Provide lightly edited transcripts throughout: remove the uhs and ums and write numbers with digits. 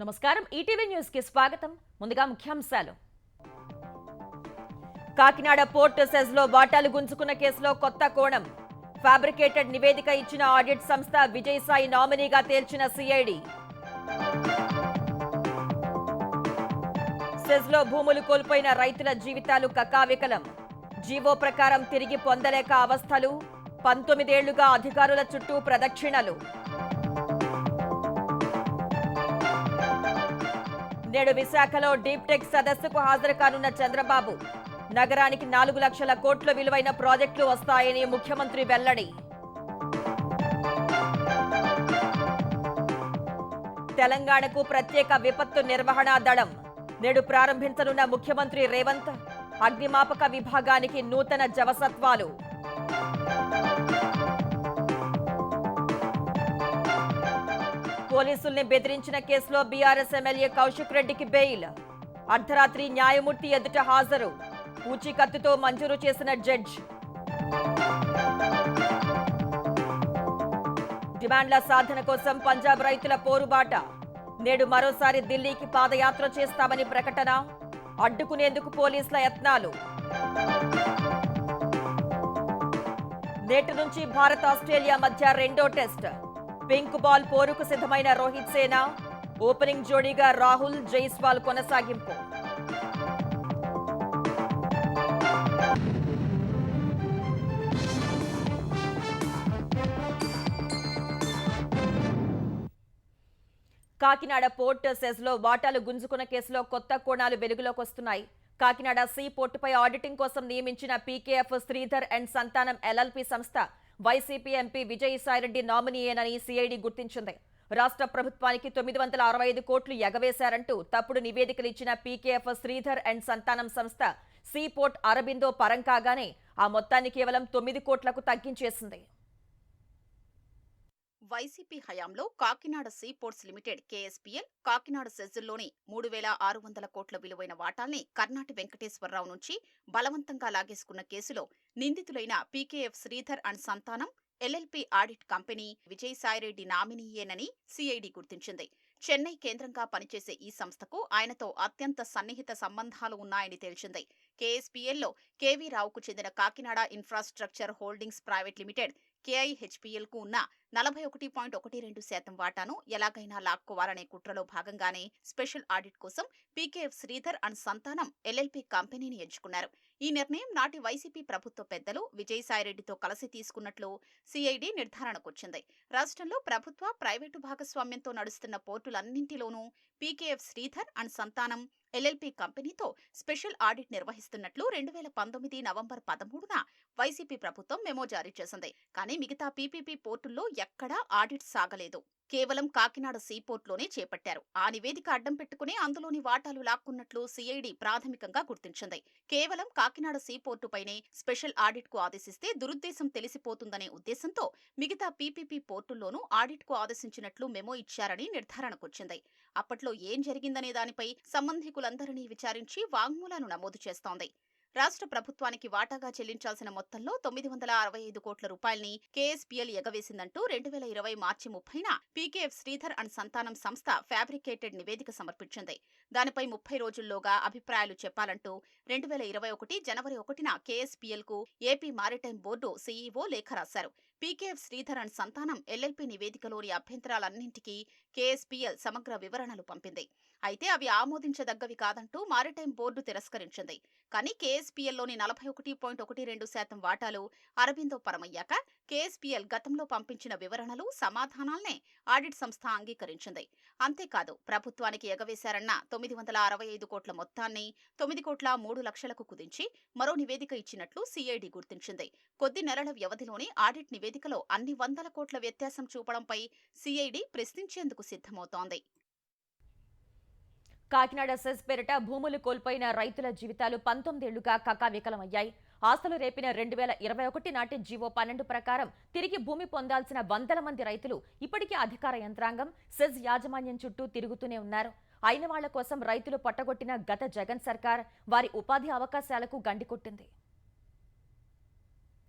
నమస్కారం ETV news కి స్వాగతం. ముందుగా ముఖ్యాంశాలు. కాకినాడ పోర్ట్ సెజ్ లో వాటాలు గుంజుకున్న కేసులో కొత్త కోణం. ఫ్యాబ్రికేటెడ్ నివేదిక ఇచ్చిన ఆడిట్ సంస్థ విజయసాయి నామినీగా తేల్చిన సిఐడి. సెజ్ లో భూములు కోల్పోయిన రైతుల జీవితాలు కకావికలం. జీవో ప్రకారం తిరిగి పొందలేక అవస్థలు. 19 ఏళ్లుగా అధికారుల చుట్టూ ప్రదక్షిణలు. నేడు విశాఖలో డీప్ టెక్ సదస్సుకు హాజరు కానున్న చంద్రబాబు. నగరానికి 4 లక్షల కోట్ల విలువైన ప్రాజెక్టులు వస్తాయని ముఖ్యమంత్రి వెల్లడి. తెలంగాణకు ప్రత్యేక విపత్తు నిర్వహణా దళం. నేడు ప్రారంభించనున్న ముఖ్యమంత్రి రేవంత్. అగ్నిమాపక విభాగానికి నూతన జవసత్వాలు. పోలీసుల్ని బెదిరించిన కేసులో బీఆర్ఎస్ ఎమ్మెల్యే కౌశిక్ రెడ్డికి బెయిల్. అర్ధరాత్రి న్యాయమూర్తి ఎదుట హాజరు. పూచీకత్తుతో మంజూరు చేసిన జడ్జ్. డిమాండ్ల సాధన కోసం పంజాబ్ రైతుల పోరుబాట. నేడు మరోసారి ఢిల్లీకి పాదయాత్ర చేస్తామని ప్రకటన. అడ్డుకునేందుకు పోలీసుల యత్నాలు. నేటి నుంచి భారత్ ఆస్ట్రేలియా మధ్య రెండో టెస్ట్. పింక్ బాల్ పోరుకు సిద్ధమైన రోహిత్ సేన. ఓపెనింగ్ జోడీగా రాహుల్, జైస్వాల్ కొనసాగింపు. కాకినాడ పోర్ట్ సెజ్ లో వాటాలు గుంజుకున్న కేసులో కొత్త కోణాలు వెలుగులోకి వస్తున్నాయి. కాకినాడ సీ పోర్టుపై ఆడిటింగ్ కోసం నియమించిన PKF Sridhar and Santhanam LLP సంస్థ వైసీపీ ఎంపీ విజయసాయిరెడ్డి నామినీయేనని సిఐడి గుర్తించింది. రాష్ట్ర ప్రభుత్వానికి 965 కోట్లు ఎగవేశారంటూ తప్పుడు నివేదికలు ఇచ్చిన పీకేఎఫ్ శ్రీధర్ అండ్ సంతానం సంస్థ సీ పోర్ట్ అరబిందో పరం కాగానే ఆ మొత్తాన్ని కేవలం 9 కోట్లకు తగ్గించేసింది. వైసీపీ హయాంలో Kakinada sea ports limited KSPL Kakinada సెజ్జుల్లోని 3,600 కోట్ల విలువైన వాటాల్ని కర్నాటి వెంకటేశ్వరరావు నుంచి బలవంతంగా లాగేసుకున్న కేసులో నిందితులైన PKF Sridhar and Santhanam LLP audit company Vijayasai Reddy నామినీయేనని సిఐడి గుర్తించింది. చెన్నై కేంద్రంగా పనిచేసే ఈ సంస్థకు ఆయనతో అత్యంత సన్నిహిత సంబంధాలు ఉన్నాయని తేల్చింది. కేఎస్పీఎల్లో కేవీ రావుకు చెందిన Kakinada infrastructure holdings private limited కేఐహెచ్పీఎల్కు ఉన్న 41.12% వాటాను ఎలాగైనా లాక్కోవాలనే కుట్రలో భాగంగానే స్పెషల్ ఆడిట్ కోసం PKF Sridhar and Santhanam LLP కంపెనీని ఎంచుకున్నారు. ఈ నిర్ణయం నాటి వైసీపీ ప్రభుత్వ పెద్దలు విజయసాయిరెడ్డితో కలిసి తీసుకున్నట్లు సిఐడి నిర్ధారణకొచ్చింది. రాష్ట్రంలో ప్రభుత్వ ప్రైవేటు భాగస్వామ్యంతో నడుస్తున్న పోర్టులన్నింటిలోనూ PKF Sridhar and Santhanam LLP కంపెనీతో స్పెషల్ ఆడిట్ నిర్వహిస్తున్నట్లు 2019 నవంబర్ 13న వైసీపీ ప్రభుత్వం మెమో జారీ చేసింది. కానీ మిగతా పీపీపీ పోర్టుల్లో ఎక్కడా ఆడిట్ సాగలేదు. కేవలం కాకినాడ సీపోర్ట్లోనే చేపట్టారు. ఆ నివేదిక అడ్డం పెట్టుకుని అందులోని వాటాలు లాక్కున్నట్లు సిఐడి ప్రాథమికంగా గుర్తించింది. కేవలం కాకినాడ సీపోర్టుపైనే స్పెషల్ ఆడిట్కు ఆదేశిస్తే దురుద్దేశం తెలిసిపోతుందనే ఉద్దేశంతో మిగతా పీపీపీ పోర్టుల్లోనూ ఆడిట్కు ఆదేశించినట్లు మెమో ఇచ్చారని నిర్ధారణకొచ్చింది. అప్పట్లో ఏం జరిగిందనే దానిపై సంబంధికులందరినీ విచారించి వాంగ్మూలాలు నమోదు చేస్తోంది. రాష్ట్ర ప్రభుత్వానికి వాటాగా చెల్లించాల్సిన మొత్తంలో 965 కోట్ల రూపాయల్ని కేఎస్పీఎల్ ఎగవేసిందంటూ 2020 మార్చి 30న పీకేఎఫ్ శ్రీధర్ అండ్ సంతానం సంస్థ ఫ్యాబ్రికేటెడ్ నివేదిక సమర్పించింది. దానిపై 30 రోజుల్లోగా అభిప్రాయాలు చెప్పాలంటూ 2021 జనవరి 1న కేఎస్పీఎల్కు ఏపీ మారిటైమ్ బోర్డు సీఈఓ లేఖ రాశారు. PKF Sridhar and Santhanam LLP నివేదికలోని అభ్యంతరాలన్నింటికీ కేఎస్పీఎల్ సమగ్ర వివరణలు పంపింది. అయితే అవి ఆమోదించదగ్గవి కాదంటూ మారిటైమ్ బోర్డు తిరస్కరించింది. కానీ కేఎస్పీఎల్లోని 41.12% వాటాలు అరబిందో పరమయ్యాక కేఎస్పీఎల్ గతంలో పంపించిన వివరణలు, సమాధానాల్నే ఆడిట్ సంస్థ అంగీకరించింది. అంతేకాదు ప్రభుత్వానికి ఎగవేశారన్న 965 కోట్ల మొత్తాన్ని 9 కోట్ల 3 లక్షలకు కుదించి మరో నివేదిక ఇచ్చినట్లు సిఐడి గుర్తించింది. కొద్ది నెలల వ్యవధిలోనే ఆడిట్ నివేదికలో అన్ని 100 కోట్ల వ్యత్యాసం చూపడంపై సిఐడి ప్రశ్నించేందుకు సిద్ధమవుతోంది. కాకినాడ సెజ్ పేరిట భూములు కోల్పోయిన రైతుల జీవితాలు 19 ఏళ్లుగా కకావికలమయ్యాయి. ఆస్తులు రేపిన 2021 నాటి జీవో 12 ప్రకారం తిరిగి భూమి పొందాల్సిన వందల మంది రైతులు ఇప్పటికీ అధికార యంత్రాంగం సెజ్ యాజమాన్యం చుట్టూ తిరుగుతూనే ఉన్నారు. అయిన వాళ్ల కోసం రైతులు పట్టగొట్టిన గత జగన్ సర్కార్ వారి ఉపాధి అవకాశాలకు గండికొట్టింది.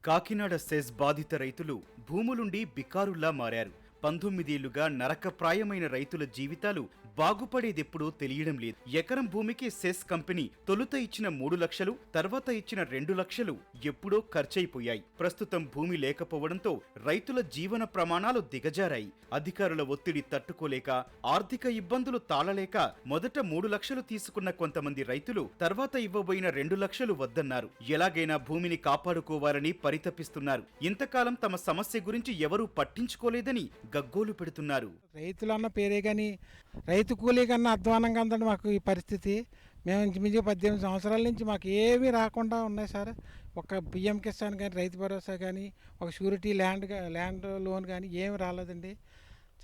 కాకినాడ సెజ్ బాధిత రైతులు భూములుండి బికారుల్లా మారారు. 19 ఏళ్లుగా నరకప్రాయమైన రైతుల జీవితాలు బాగుపడేదెప్పుడో తెలియడం లేదు. ఎకరం భూమికి సెస్ కంపెనీ తొలుత ఇచ్చిన 3 లక్షలు, తర్వాత ఇచ్చిన 2 లక్షలు ఎప్పుడో ఖర్చయిపోయాయి. ప్రస్తుతం భూమి లేకపోవడంతో రైతుల జీవన ప్రమాణాలు దిగజారాయి. అధికారుల ఒత్తిడి తట్టుకోలేక, ఆర్థిక ఇబ్బందులు తాళలేక మొదట 3 లక్షలు తీసుకున్న కొంతమంది రైతులు తర్వాత ఇవ్వబోయిన 2 లక్షలు వద్దన్నారు. ఎలాగైనా భూమిని కాపాడుకోవాలని పరితపిస్తున్నారు. ఇంతకాలం తమ సమస్య గురించి ఎవరూ పట్టించుకోలేదని గగ్గోలు పెడుతున్నారు. రైతులన్న పేరే కానీ రైతు కూలీ కన్నా అధ్వానంగా ఉందండి మాకు ఈ పరిస్థితి. మేము ఇంచుమించు 18 సంవత్సరాల నుంచి మాకు ఏమీ రాకుండా ఉన్నాయి సార్. ఒక పిఎం కిసాన్ కానీ, రైతు భరోసా కానీ, ఒక షూరిటీ ల్యాండ్ లోన్ కానీ ఏమి రాలేదండి.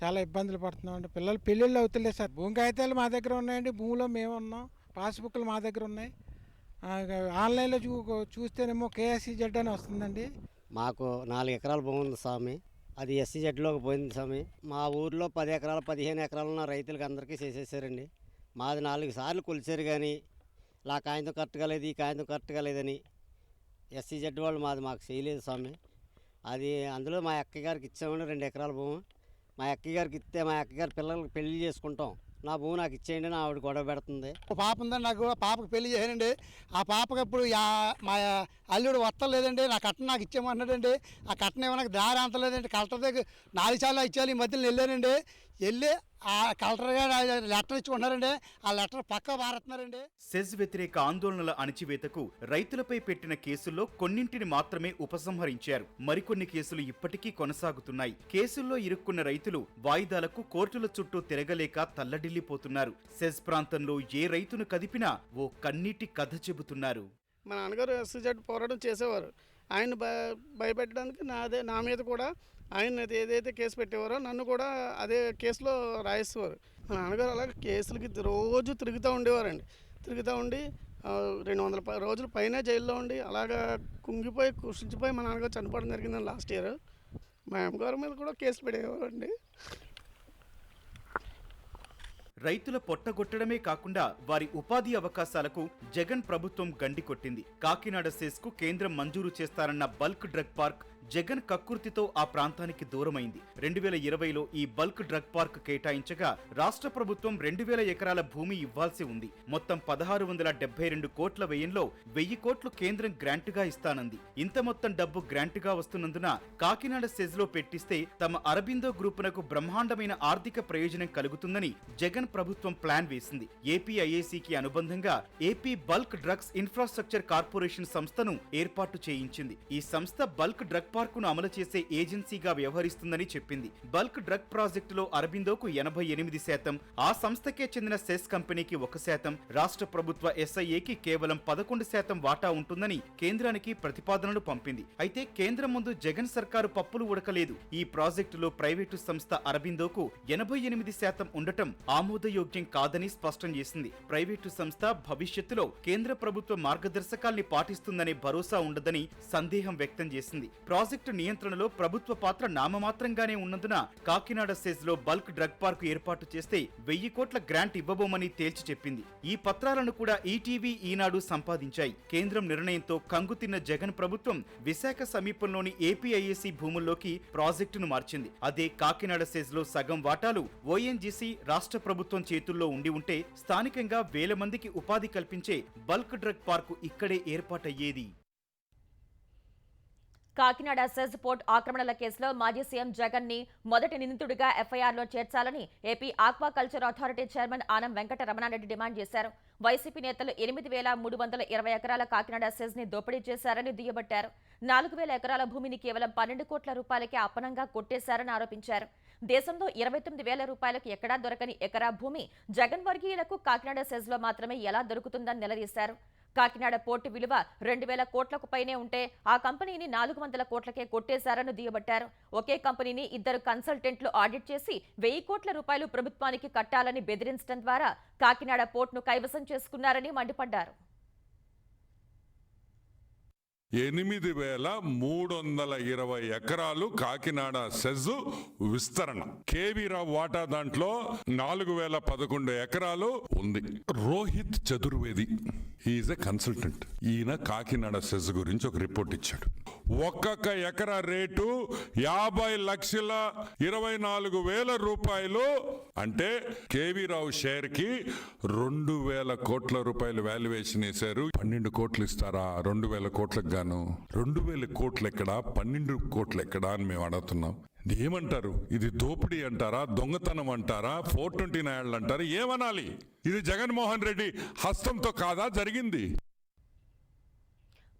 చాలా ఇబ్బందులు పడుతున్నామండి. పిల్లలు పెళ్ళిళ్ళు అవుతలేదు సార్. భూమి కాగితాలు మా దగ్గర ఉన్నాయండి, భూమిలో మేము ఉన్నాం, పాస్బుక్లు మా దగ్గర ఉన్నాయి. ఆన్లైన్లో చూస్తేనేమో KSCZ అని వస్తుందండి. మాకు 4 ఎకరాల భూమి ఉంది స్వామి. అది SCZలోకి పోయింది స్వామి. మా ఊర్లో 10 ఎకరాలు 15 ఎకరాలు ఉన్న రైతులకి అందరికీ చేసేసారండి. మాది 4 సార్లు కొలిచారు కానీ ఇలా కాగితం కట్టగలేదు, ఈ కాగితం కట్టగలేదని SCZ వాళ్ళు మాకు చేయలేదు స్వామి. అది అందులో మా అక్కయ్య గారికి ఇచ్చామండి 2 ఎకరాల భూమి. మా అక్కయ్య గారికి ఇస్తే మా అక్కయ్య గారి పిల్లలకి పెళ్లి చేసుకుంటాం, నా భూమి నాకు ఇచ్చేయండి, నా ఆవిడ గొడవ పెడుతుంది. పాప ఉందండి, నాకు పాపకు పెళ్లి చేశానండి. ఆ పాపకు ఇప్పుడు మా అల్లుడు వస్తలేదండి, నా కట్నం నాకు ఇచ్చేయమన్నాడండి. ఆ కట్నం ఏమో నాకు దారి అంతలేదండి. కలెక్టర్ దగ్గర 4 సార్లు ఇచ్చేయాలి. ఈ మధ్యలో వెళ్ళానండి. వెళ్ళి ఆ కలెక్టర్ గారు లెటర్ ఇచ్చుకుంటున్నారండి. ఆ లెటర్ పక్క మారుతున్నారండి. సెజ్ వ్యతిరేక ఆందోళనల అణచివేతకు రైతులపై పెట్టిన కేసుల్లో కొన్నింటిని మాత్రమే ఉపసంహరించారు. మరికొన్ని కేసులు ఇప్పటికీ కొనసాగుతున్నాయి. కేసుల్లో ఇరుక్కున్న రైతులు వాయిదాలకు కోర్టుల చుట్టూ తిరగలేక తల్లడిల్లిపోతున్నారు. సెజ్ ప్రాంతంలో ఏ రైతును కదిపినా ఓ కన్నీటి కథ చెబుతున్నారు. మా నాన్నగారు SCZ పోరాటం చేసేవారు. ఆయన భయపెట్టడానికి నా మీద కూడా ఆయన ఏదైతే కేసు పెట్టేవారో నన్ను కూడా అదే కేసులో రాయిస్తారు. మా నాన్నగారు అలాగే కేసులకి రోజు తిరుగుతూ ఉండేవారండి. తిరుగుతూ ఉండి 200 రోజుల పైన జైల్లో ఉండి అలాగా కుంగిపోయి కృషించిపోయి మా నాన్నగారు చనిపోవడం జరిగిందండి లాస్ట్ ఇయర్. మా అమ్మగారి మీద కూడా కేసులు పెట్టేవారండి. రైతుల పొట్టగొట్టడమే కాకుండా వారి ఉపాధి అవకాశాలకు జగన్ ప్రభుత్వం గండి కొట్టింది. కాకినాడ సెస్కు కేంద్రం మంజూరు చేస్తారన్న బల్క్ డ్రగ్ పార్క్ జగన్ కక్కుర్తితో ఆ ప్రాంతానికి దూరమైంది. 2020లో ఈ బల్క్ డ్రగ్ పార్క్ కేటాయించగా రాష్ట్ర ప్రభుత్వం 2000 ఎకరాల భూమి ఇవ్వాల్సి ఉంది. మొత్తం 1672 కోట్ల వ్యయంలో 1000 కోట్లు కేంద్రం గ్రాంటుగా ఇస్తానంది. ఇంత మొత్తం డబ్బు గ్రాంటుగా వస్తున్నందున కాకినాడ సెజ్లో పెట్టిస్తే తమ అరబిందో గ్రూపునకు బ్రహ్మాండమైన ఆర్థిక ప్రయోజనం కలుగుతుందని జగన్ ప్రభుత్వం ప్లాన్ వేసింది. ఏపీఐఏసీకి అనుబంధంగా AP bulk drugs infrastructure corporation సంస్థను ఏర్పాటు చేయించింది. ఈ సంస్థ బల్క్ డ్రగ్ పార్కును అమలు చేసే ఏజెన్సీగా వ్యవహరిస్తుందని చెప్పింది. బల్క్ డ్రగ్ ప్రాజెక్టులో అరబిందోకు 88%, ఆ సంస్థకే చెందిన సెస్ కంపెనీకి 1%, రాష్ట్ర ప్రభుత్వ SIAకి కేవలం 11% వాటా ఉంటుందని కేంద్రానికి ప్రతిపాదనలు పంపింది. అయితే కేంద్రం ముందు జగన్ సర్కారు పప్పులు ఉడకలేదు. ఈ ప్రాజెక్టులో ప్రైవేటు సంస్థ అరబిందోకు 88% ఉండటం ఆమోదయోగ్యం కాదని స్పష్టం చేసింది. ప్రైవేటు సంస్థ భవిష్యత్తులో కేంద్ర ప్రభుత్వ మార్గదర్శకాల్ని పాటిస్తుందనే భరోసా ఉండదని సందేహం వ్యక్తం చేసింది. ప్రాజెక్టు నియంత్రణలో ప్రభుత్వ పాత్ర నామమాత్రంగానే ఉన్నందున కాకినాడ సెజ్లో బల్క్ డ్రగ్ పార్కు ఏర్పాటు చేస్తే 1000 కోట్ల గ్రాంట్ ఇవ్వబోమని తేల్చి చెప్పింది. ఈ పత్రాలను కూడా ఈటీవీ, ఈనాడు సంపాదించాయి. కేంద్రం నిర్ణయంతో కంగుతిన్న జగన్ ప్రభుత్వం విశాఖ సమీపంలోని ఏపీఐఏసీ భూముల్లోకి ప్రాజెక్టును మార్చింది. అదే కాకినాడ సెజ్లో సగం వాటాలు ONGC రాష్ట్ర ప్రభుత్వం చేతుల్లో ఉండి ఉంటే స్థానికంగా 1000 మందికి ఉపాధి కల్పించే బల్క్ డ్రగ్ పార్కు ఇక్కడే ఏర్పాటయ్యేది. కాకినాడ సెజ్ పోర్ట్ ఆక్రమణల కేసులో మాజీ సీఎం జగన్ ని మొదటి నిందితుడిగా FIRలో చేర్చాలని AP aquaculture authority chairman Anam Venkataramana Reddy demand చేశారు. వైసీపీ నేతలు 8320 ఎకరాల కాకినాడ సెజ్ ని దోపిడీ చేశారని దుయ్యబట్టారు. 4000 ఎకరాల భూమిని కేవలం 12 కోట్ల రూపాయలకే అప్పనంగా కొట్టేశారని ఆరోపించారు. దేశంలో 29,000 రూపాయలకు ఎక్కడా దొరకని ఎకరా భూమి జగన్ వర్గీయులకు కాకినాడ సెజ్లో మాత్రమే ఎలా దొరుకుతుందని నిలదీశారు. కాకినాడ పోర్టు విలువ 2000 కోట్లకు పైనే ఉంటే ఆ కంపెనీని 400 కోట్లకే కొట్టేశారని దుయ్యబట్టారు. ఒకే కంపెనీని 2 కన్సల్టెంట్లు ఆడిట్ చేసి 1000 కోట్ల రూపాయలు ప్రభుత్వానికి కట్టాలని బెదిరించడం ద్వారా కాకినాడ పోర్టును కైవసం చేసుకున్నారని మండిపడ్డారు. 8,320 ఎకరాలు కాకినాడ సెజ్ విస్తరణ. కేవీరావు వాటా దాంట్లో 4,011 ఎకరాలు ఉంది. Rohit Chaturvedi is a consultant. ఈయన కాకినాడ సెజ్ గురించి ఒక రిపోర్ట్ ఇచ్చాడు. ఒక్కొక్క ఎకరా రేటు 50,24,000 రూపాయలు. అంటే కేవీ రావు షేర్ కి 2,000 కోట్ల రూపాయలు వాల్యుయేషన్ వేశారు. 12 కోట్లు ఇస్తారా 2,000 కోట్లకు గాను? 2,000 కోట్లు ఎక్కడా, 12 కోట్లు ఎక్కడా అని మేము అడుగుతున్నాం. ఏమంటారు? ఇది దోపిడీ అంటారా, దొంగతనం అంటారా, 429 అంటారా, ఏమనాలి? ఇది జగన్మోహన్ రెడ్డి హస్తంతో కాదా జరిగింది?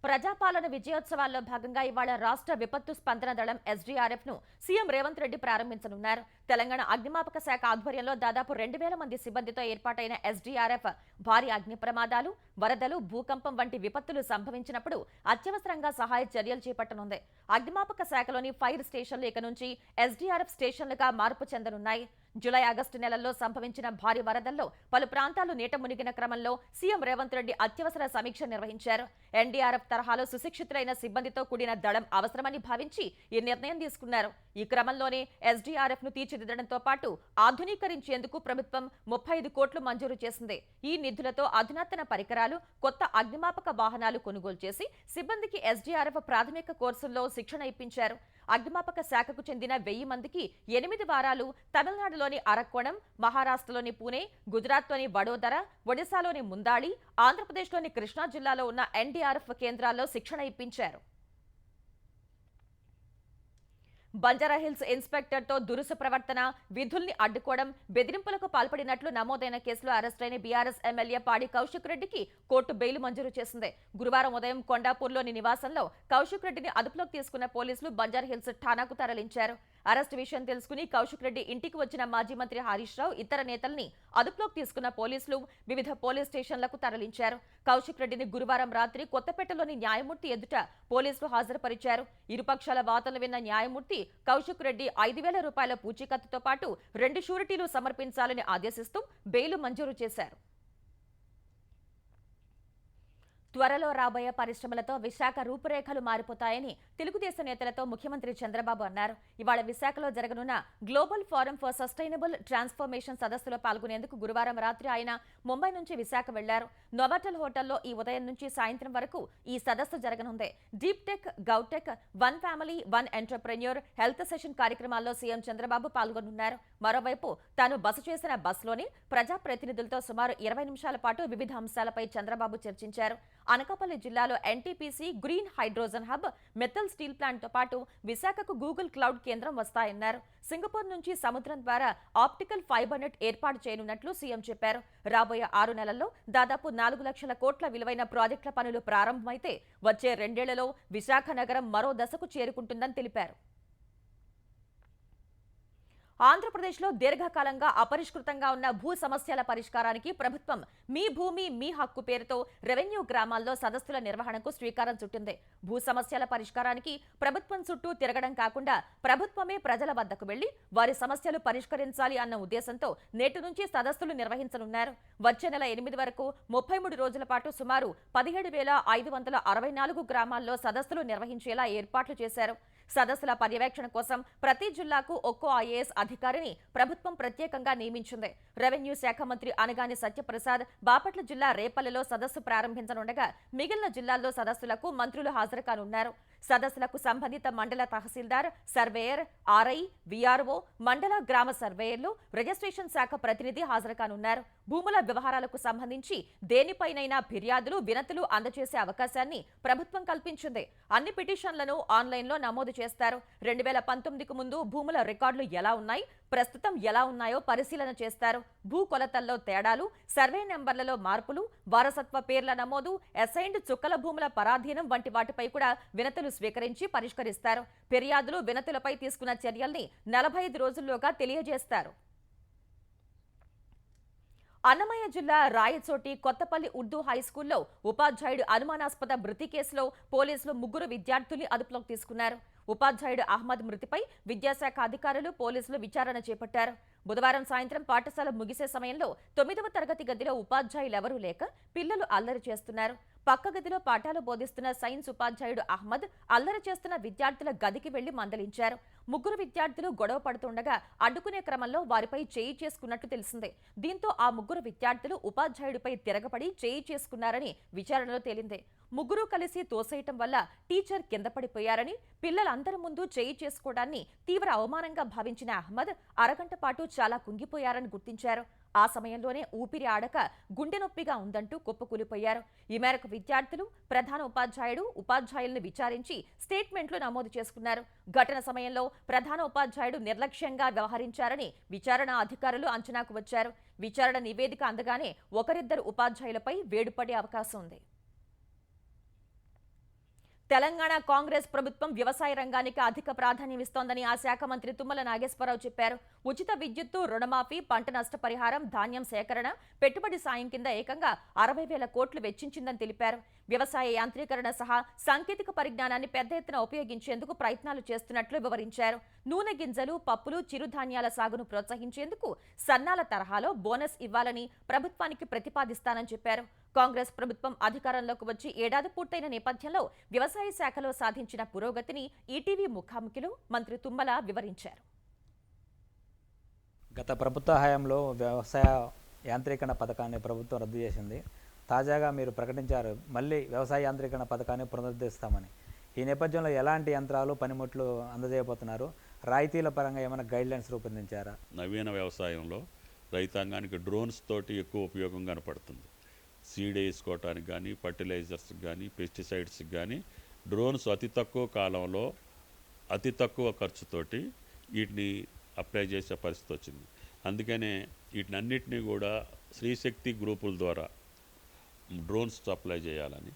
ప్రజాపాలన విజయోత్సవాల్లో భాగంగా ఇవాళ రాష్ట్ర విపత్తు స్పందన దళం SDRF ను సీఎం రేవంత్ రెడ్డి ప్రారంభించనున్నారు. తెలంగాణ అగ్నిమాపక శాఖ ఆధ్వర్యంలో దాదాపు 2,000 మంది సిబ్బందితో ఏర్పాటైన SDRF భారీ అగ్ని ప్రమాదాలు, వరదలు, భూకంపం వంటి విపత్తులు సంభవించినప్పుడు అత్యవసరంగా సహాయ చర్యలు చేపట్టనుంది. అగ్నిమాపక శాఖలోని ఫైర్ స్టేషన్లు ఇక నుంచి SDRF స్టేషన్లుగా మార్పు చెందనున్నాయి. జూలై, ఆగస్టు నెలల్లో సంభవించిన భారీ వరదల్లో పలు ప్రాంతాలు నీట మునిగిన క్రమంలో సీఎం రేవంత్ రెడ్డి అత్యవసర సమీక్ష నిర్వహించారు. NDRF తరహాలో సుశిక్షితులైన సిబ్బందితో కూడిన దళం అవసరమని భావించి ఈ నిర్ణయం తీసుకున్నారు. ఈ క్రమంలోనే SDRF ను తీర్చిదిద్దడంతో పాటు ఆధునీకరించేందుకు ప్రభుత్వం 35 కోట్లు మంజూరు చేసింది. ఈ నిధులతో అధునాతన పరికరాలు, కొత్త అగ్నిమాపక వాహనాలు కొనుగోలు చేసి సిబ్బందికి SDRF ప్రాథమిక కోర్సుల్లో శిక్షణ ఇప్పించారు. అగ్నిమాపక శాఖకు చెందిన 1000 మందికి 8 వారాలు తమిళనాడులోని అరక్కోణం, మహారాష్ట్రలోని పూణే, గుజరాత్లోని వడోదర, ఒడిశాలోని ముందాళి, ఆంధ్రప్రదేశ్లోని కృష్ణా జిల్లాలో ఉన్న NDRF కేంద్రాల్లో శిక్షణ ఇప్పించారు. బంజారాహిల్స్ ఇన్స్పెక్టర్తో దురుసు ప్రవర్తన, విధుల్ని అడ్డుకోవడం, బెదిరింపులకు పాల్పడినట్లు నమోదైన కేసులో అరెస్టైన బీఆర్ఎస్ ఎమ్మెల్యే పాడి కౌశిక్ రెడ్డికి కోర్టు బెయిల్ మంజూరు చేసింది. గురువారం ఉదయం కొండాపూర్లోని నివాసంలో కౌశిక్ రెడ్డిని అదుపులోకి తీసుకున్న పోలీసులు బంజారాహిల్స్ ఠాణాకు తరలించారు. అరెస్టు విషయం తెలుసుకుని కౌశిక్ రెడ్డి ఇంటికి వచ్చిన మాజీ మంత్రి హరీష్ రావు, ఇతర నేతల్ని అదుపులోకి తీసుకున్న పోలీసులు వివిధ పోలీస్ స్టేషన్లకు తరలించారు. కౌశిక్ రెడ్డిని గురువారం రాత్రి కొత్తపేటలోని న్యాయమూర్తి ఎదుట పోలీసులు హాజరుపరిచారు. ఇరుపక్షాల వాదనలు విన్న న్యాయమూర్తి కౌశిక్ రెడ్డి 5,000 రూపాయల పూచీకత్తుతో పాటు 2 షూరిటీలు సమర్పించాలని ఆదేశిస్తూ బెయిల్ మంజూరు చేశారు. త్వరలో రాబోయే పరిశ్రమలతో విశాఖ రూపురేఖలు మారిపోతాయని తెలుగుదేశం నేతలతో ముఖ్యమంత్రి చంద్రబాబు అన్నారు. ఇవాళ విశాఖలో జరగనున్న global forum for sustainable transformation సదస్సులో పాల్గొనేందుకు గురువారం రాత్రి ఆయన ముంబై నుంచి విశాఖ వెళ్లారు. నోవాటెల్ హోటల్లో ఈ ఉదయం నుంచి సాయంత్రం వరకు ఈ సదస్సు జరగనుంది. Deep tech, govtech, one family, one entrepreneur, health session కార్యక్రమాల్లో సీఎం చంద్రబాబు పాల్గొనున్నారు. మరోవైపు తాను బస చేసిన బస్లోని ప్రజాప్రతినిధులతో సుమారు 20 నిమిషాల పాటు వివిధ అంశాలపై చంద్రబాబు చర్చించారు. అనకాపల్లి జిల్లాలో NTPC green hydrogen hub, metal steel plant తో పాటు విశాఖకు గూగుల్ క్లౌడ్ కేంద్రం వస్తాయన్నారు. సింగపూర్ నుంచి సముద్రం ద్వారా ఆప్టికల్ ఫైబర్ నెట్ ఏర్పాటు చేయనున్నట్లు సీఎం చెప్పారు. రాబోయే 6 నెలల్లో దాదాపు 4 లక్షల కోట్ల విలువైన ప్రాజెక్టుల పనులు ప్రారంభమైతే వచ్చే 2 ఏళ్లలో విశాఖ నగరం మరో దశకు చేరుకుంటుందని తెలిపారు. ఆంధ్రప్రదేశ్లో దీర్ఘకాలంగా అపరిష్కృతంగా ఉన్న భూ సమస్యల పరిష్కారానికి ప్రభుత్వం మీ భూమి మీ హక్కు పేరుతో రెవెన్యూ గ్రామాల్లో సదస్సుల నిర్వహణకు శ్రీకారం చుట్టింది. భూ సమస్యల పరిష్కారానికి ప్రభుత్వం చుట్టూ తిరగడం కాకుండా ప్రభుత్వమే ప్రజల వద్దకు వెళ్లి వారి సమస్యలు పరిష్కరించాలి అన్న ఉద్దేశంతో నేటి నుంచి సదస్సులు నిర్వహించనున్నారు. వచ్చే నెల 8 వరకు 33 రోజుల పాటు సుమారు 17,564 గ్రామాల్లో సదస్సులు నిర్వహించేలా ఏర్పాట్లు చేశారు. సదస్సుల పర్యవేక్షణ కోసం ప్రతి జిల్లాకు ఒక్కో IAS అధికారిని ప్రభుత్వం ప్రత్యేకంగా నియమించింది. రెవెన్యూ శాఖ మంత్రి అనగాని సత్యప్రసాద్ బాపట్ల జిల్లా రేపల్లెలో సదస్సు ప్రారంభించనుండగా మిగిలిన జిల్లాల్లో సదస్సులకు మంత్రులు హాజరుకానున్నారు. సదస్సులకు సంబంధిత మండల తహసీల్దార్, సర్వేయర్, RI, VRO, మండల గ్రామ సర్వేయర్లు, రిజిస్ట్రేషన్ శాఖ ప్రతినిధి హాజరుకానున్నారు. భూముల వ్యవహారాలకు సంబంధించి దేనిపైనైనా ఫిర్యాదులు, వినతులు అందజేసే అవకాశాన్ని ప్రభుత్వం కల్పించింది. అన్ని పిటిషన్లను ఆన్లైన్లో నమోదు చేస్తారు. 2019కు ముందు భూముల రికార్డులు ఎలా ఉన్నాయి, ప్రస్తుతం ఎలా ఉన్నాయో పరిశీలన చేస్తారు. భూ కొలతల్లో తేడాలు, సర్వే నెంబర్లలో మార్పులు, వారసత్వ పేర్ల నమోదు, అసైన్డ్ చుక్కల భూముల పరాధీనం వంటి వాటిపై కూడా వినతులు స్వీకరించి పరిష్కరిస్తారు. ఫిర్యాదులు, వినతులపై తీసుకున్న చర్యల్ని 45 రోజుల్లోగా తెలియజేస్తారు. అన్నమయ్య జిల్లా రాయచోటి కొత్తపల్లి ఉర్దూ హైస్కూల్లో ఉపాధ్యాయుడు అనుమానాస్పద మృతి కేసులో పోలీసులు 3 విద్యార్థుల్ని అదుపులోకి తీసుకున్నారు. ఉపాధ్యాయుడు అహ్మద్ మృతిపై విద్యాశాఖ అధికారులు, పోలీసులు విచారణ చేపట్టారు. బుధవారం సాయంత్రం పాఠశాల ముగిసే సమయంలో 9వ తరగతి గదిలో ఉపాధ్యాయులెవరూ లేక పిల్లలు అల్లరి చేస్తున్నారు. పక్క గదిలో పాఠాలు బోధిస్తున్న సైన్స్ ఉపాధ్యాయుడు అహ్మద్ అల్లరి చేస్తున్న విద్యార్థుల గదికి వెళ్లి మందలించారు. ముగ్గురు విద్యార్థులు గొడవ పడుతుండగా అడ్డుకునే క్రమంలో వారిపై చేయి చేసుకున్నట్లు తెలిసిందే. దీంతో ఆ ముగ్గురు విద్యార్థులు ఉపాధ్యాయుడిపై తిరగబడి చేయి చేసుకున్నారని విచారణలో తేలింది. ముగ్గురు కలిసి తోసేయటం వల్ల టీచర్ కింద పడిపోయారని, పిల్లలందరి ముందు చేయి చేసుకోవడాన్ని తీవ్ర అవమానంగా భావించిన అహ్మద్ అరగంట పాటు చాలా కుంగిపోయారని గుర్తించారు. ఆ సమయంలోనే ఊపిరి ఆడక గుండె నొప్పిగా ఉందంటూ కుప్పకూలిపోయారు. ఈ మేరకు విద్యార్థులు ప్రధాన ఉపాధ్యాయుడు ఉపాధ్యాయులను విచారించి స్టేట్మెంట్లు నమోదు చేసుకున్నారు. ఘటన సమయంలో ప్రధాన ఉపాధ్యాయుడు నిర్లక్ష్యంగా వ్యవహరించారని విచారణ అధికారులు అంచనాకు వచ్చారు. విచారణ నివేదిక అందగానే ఒకరిద్దరు ఉపాధ్యాయులపై వేడుపడే అవకాశం ఉంది. తెలంగాణ కాంగ్రెస్ ప్రభుత్వం వ్యవసాయ రంగానికి అధిక ప్రాధాన్యం ఇస్తోందని ఆ శాఖ మంత్రి తుమ్మల నాగేశ్వరరావు చెప్పారు. ఉచిత విద్యుత్తు, రుణమాఫీ, పంట నష్టపరిహారం, ధాన్యం సేకరణ, పెట్టుబడి సాయం కింద ఏకంగా 60,000 కోట్లు వెచ్చించిందని తెలిపారు. వ్యవసాయ యాంత్రీకరణ సహా సాంకేతిక పరిజ్ఞానాన్ని పెద్ద ఎత్తున ఉపయోగించేందుకు ప్రయత్నాలు చేస్తున్నట్లు వివరించారు. నూనె గింజలు, పప్పులు, చిరుధాన్యాల సాగును ప్రోత్సహించేందుకు సన్నాల తరహాలో బోనస్ ఇవ్వాలని ప్రభుత్వానికి ప్రతిపాదిస్తానని చెప్పారు. కాంగ్రెస్ ప్రభుత్వం అధికారంలోకి వచ్చి ఏడాది పూర్తయిన నేపథ్యంలో వ్యవసాయ శాఖలో సాధించిన పురోగతిని ఈటీవీ ముఖాముఖిలో మంత్రి తుమ్మల వివరించారు. గత ప్రభుత్వ హయాంలో వ్యవసాయ యాంత్రీకరణ పథకాన్ని ప్రభుత్వం రద్దు చేసింది. తాజాగా మీరు ప్రకటించారు మళ్ళీ వ్యవసాయ యాంత్రీకరణ పథకాన్ని పునరుద్ధరిస్తామని. ఈ నేపథ్యంలో ఎలాంటి యంత్రాలు, పనిముట్లు అందజేయబోతున్నారు? రాయితీల పరంగా ఏమైనా గైడ్లైన్స్ రూపొందించారా? నవీన వ్యవసాయంలో రైతాంగానికి డ్రోన్స్ తోటి ఎక్కువ ఉపయోగం కనపడుతుంది. సీడ్ వేసుకోవటానికి కానీ, ఫర్టిలైజర్స్కి కానీ, పెస్టిసైడ్స్కి కానీ డ్రోన్స్ అతి తక్కువ కాలంలో అతి తక్కువ ఖర్చుతోటి వీటిని అప్లై చేసే పరిస్థితి వచ్చింది. అందుకనే వీటినన్నిటినీ కూడా శ్రీశక్తి గ్రూపుల ద్వారా డ్రోన్స్ సప్లై చేయాలని,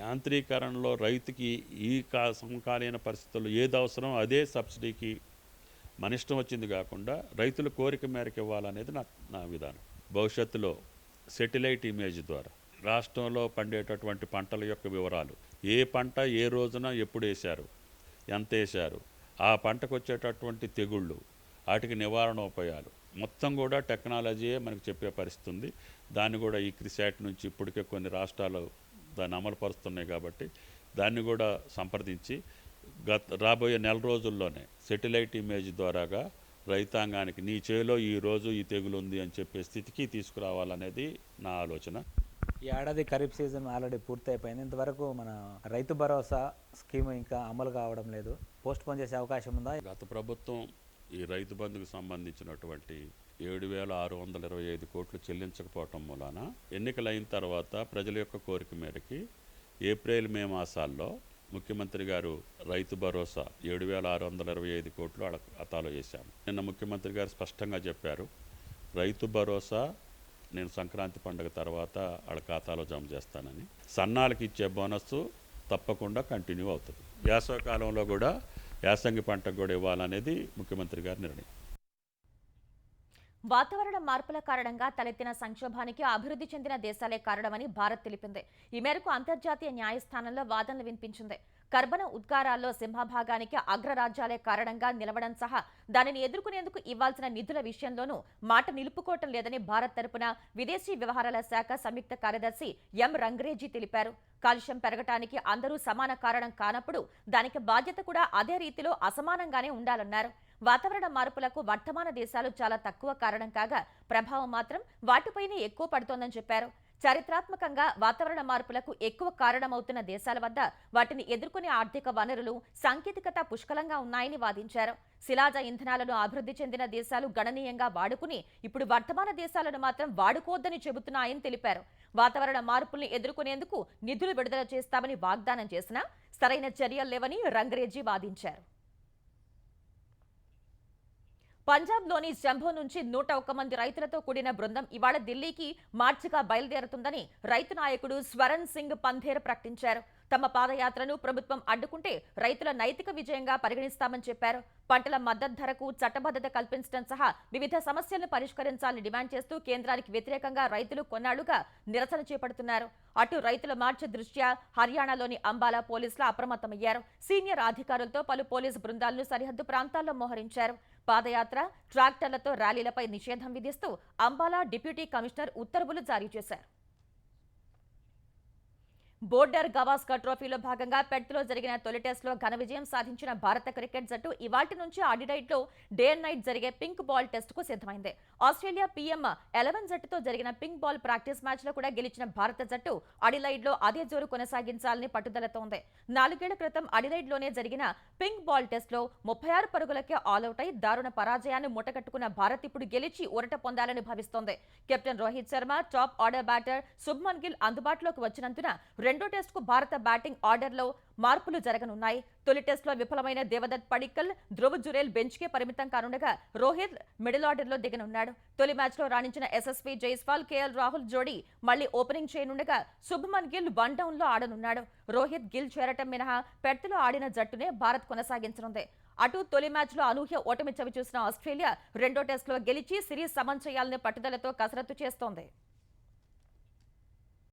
యాంత్రీకరణలో రైతుకి ఈ సమకాలీన పరిస్థితుల్లో ఏది అవసరం అదే సబ్సిడీకి మన ఇష్టం వచ్చింది కాకుండా రైతుల కోరిక మేరకు ఇవ్వాలనేది నా విధానం. భవిష్యత్తులో సెటిలైట్ ఇమేజ్ ద్వారా రాష్ట్రంలో పండేటటువంటి పంటల యొక్క వివరాలు, ఏ పంట ఏ రోజున ఎప్పుడు వేశారు, ఎంత వేశారు, ఆ పంటకు వచ్చేటటువంటి తెగుళ్ళు, వాటికి నివారణోపాయాలు మొత్తం కూడా టెక్నాలజీయే మనకు చెప్పే పరిస్థితి ఉంది. దాన్ని కూడా ఈ క్రిసాట్ నుంచి ఇప్పటికే కొన్ని రాష్ట్రాలు దాన్ని అమలు పరుస్తున్నాయి కాబట్టి దాన్ని కూడా సంప్రదించి రాబోయే నెల రోజుల్లోనే సెటిలైట్ ఇమేజ్ ద్వారాగా రైతాంగానికి నీ చేలో ఈ రోజు ఈ తెగులు ఉంది అని చెప్పే స్థితికి తీసుకురావాలనేది నా ఆలోచన. ఈ ఏడాది ఖరీఫ్ సీజన్ ఆల్రెడీ పూర్తయిపోయింది. ఇంతవరకు మన రైతు భరోసా స్కీమ్ ఇంకా అమలు కావడం లేదు. పోస్ట్ పోన్ చేసే అవకాశం ఉందా? గత ప్రభుత్వం ఈ రైతు బంధుకు సంబంధించినటువంటి 7,625 కోట్లు చెల్లించకపోవటం మూలాన ఎన్నికలైన తర్వాత ప్రజల యొక్క కోరిక మేరకి ఏప్రిల్, మే మాసాల్లో ముఖ్యమంత్రి గారు రైతు భరోసా 7,625 కోట్లు వాళ్ళ ఖాతాలో వేశాము. నిన్న ముఖ్యమంత్రి గారు స్పష్టంగా చెప్పారు, రైతు భరోసా నేను సంక్రాంతి పండుగ తర్వాత వాళ్ళ ఖాతాలో జమ చేస్తానని. సన్నాలకు ఇచ్చే బోనస్ తప్పకుండా కంటిన్యూ అవుతుంది. వేసవి కాలంలో కూడా యాసంగి పంటకు కూడా ఇవ్వాలనేది ముఖ్యమంత్రి గారి నిర్ణయం. వాతావరణ మార్పుల కారణంగా తలెత్తిన సంక్షోభానికి అభివృద్ధి చెందిన దేశాలే కారణమని భారత్ తెలిపింది. ఈ మేరకు అంతర్జాతీయ న్యాయస్థానంలో వాదనలు వినిపించింది. కర్బన ఉద్గారాల్లో సింహభాగానికి అగ్రరాజ్యాలే కారణంగా నిలవడం సహా దానిని ఎదుర్కొనేందుకు ఇవ్వాల్సిన నిధుల విషయంలోనూ మాట నిలుపుకోవటం లేదని భారత్ తరపున విదేశీ వ్యవహారాల శాఖ సంయుక్త కార్యదర్శి ఎం రంగరేజీ తెలిపారు. కాలుష్యం పెరగటానికి అందరూ సమాన కారణం కానప్పుడు దానికి బాధ్యత కూడా అదే రీతిలో అసమానంగానే ఉండాలన్నారు. వాతావరణ మార్పులకు వర్తమాన దేశాలు చాలా తక్కువ కారణం కాగా ప్రభావం మాత్రం వాటిపైనే ఎక్కువ పడుతోందని చెప్పారు. చారిత్రాత్మకంగా వాతావరణ మార్పులకు ఎక్కువ కారణమవుతున్న దేశాల వద్ద వాటిని ఎదుర్కొనే ఆర్థిక వనరులు, సాంకేతికత పుష్కలంగా ఉన్నాయని వాదించారు. శిలాజ ఇంధనాలను అభివృద్ధి చెందిన దేశాలు గణనీయంగా వాడుకుని ఇప్పుడు వర్తమాన దేశాలను మాత్రం వాడుకోవద్దని చెబుతున్నాయని తెలిపారు. వాతావరణ మార్పుల్ని ఎదుర్కొనేందుకు నిధులు విడుదల చేస్తామని వాగ్దానం చేసినా సరైన చర్యలు లేవని రంగరేజీ వాదించారు. పంజాబ్లోని శంభో నుంచి 101 మంది రైతులతో కూడిన బృందం ఇవాళ ఢిల్లీకి మార్చిగా బయలుదేరుతుందని రైతు నాయకుడు స్వరణ్ సింగ్ పంధేర్ ప్రకటించారు. తమ పాదయాత్రను ప్రభుత్వం అడ్డుకుంటే రైతుల నైతిక విజయంగా పరిగణిస్తామని చెప్పారు. పంటల మద్దతు ధరకు చట్టబద్ధత కల్పించడం సహా వివిధ సమస్యలను పరిష్కరించాలని డిమాండ్ చేస్తూ కేంద్రానికి వ్యతిరేకంగా రైతులు కొన్నాళ్లుగా నిరసన చేపడుతున్నారు. అటు రైతుల మార్చి దృష్ట్యా హర్యానాలోని అంబాలా పోలీసులు అప్రమత్తమయ్యారు. సీనియర్ అధికారులతో పలు పోలీసు బృందాలను సరిహద్దు ప్రాంతాల్లో మోహరించారు. పాదయాత్ర, ట్రాక్టర్లతో ర్యాలీలపై నిషేధం విధిస్తూ అంబాలా డిప్యూటీ కమిషనర్ ఉత్తర్వులు జారీ చేశారు. బోర్డర్ గవాస్కర్ ట్రోఫీలో భాగంగా పెర్త్లో జరిగిన తొలి టెస్టులో ఘన విజయం సాధించిన భారత క్రికెట్ జట్టు ఇవాల్టి నుంచి అడిలైడ్లో డే అండ్ నైట్ జరిగే పింక్ బాల్ టెస్టుకు సిద్ధమైంది. ఆస్ట్రేలియా PM11 జట్టుతో జరిగిన పింక్ బాల్ ప్రాక్టీస్ మ్యాచ్లో కూడా గెలిచిన భారత జట్టు అడిలైడ్లో అదే జోరు కొనసాగించాలని పట్టుదలతో ఉంది. 4 ఏళ్ల క్రితం అడిలైడ్లోనే జరిగిన పింక్ బాల్ టెస్టులో 36 పరుగులకే ఆలౌట్ అయి దారుణ పరాజయాన్ని మూటకట్టుకున్న భారత్ ఇప్పుడు గెలిచి ఊరట పొందాలని భావిస్తోంది. Captain Rohit Sharma, top order batter Shubman Gill అందుబాటులోకి వచ్చినందున రెండో టెస్టుకు భారత బ్యాటింగ్ ఆర్డర్లో మార్పులు జరగనున్నాయి. తొలి టెస్టులో విఫలమైన దేవదత్ పడిక్కల్, ధ్రువ్ జురేల్ బెంచ్కే పరిమితం కానుండగా రోహిత్ మిడిల్ ఆర్డర్లో దిగనున్నాడు. తొలి మ్యాచ్లో రాణించిన SSV జైస్వాల్, KL రాహుల్ జోడీ మళ్లీ ఓపెనింగ్ చేయనుండగా శుభ్మన్ గిల్ వన్ డౌన్లో ఆడనున్నాడు. రోహిత్ గిల్ చేరటం మినహా పెర్త్లో ఆడిన జట్టునే భారత్ కొనసాగించనుంది. అటు తొలి మ్యాచ్లో అనూహ్య ఓటమి చవిచూసిన ఆస్ట్రేలియా రెండో టెస్టులో గెలిచి సిరీస్ సమన్ చేయాలనే పట్టుదలతో కసరత్తు చేస్తోంది.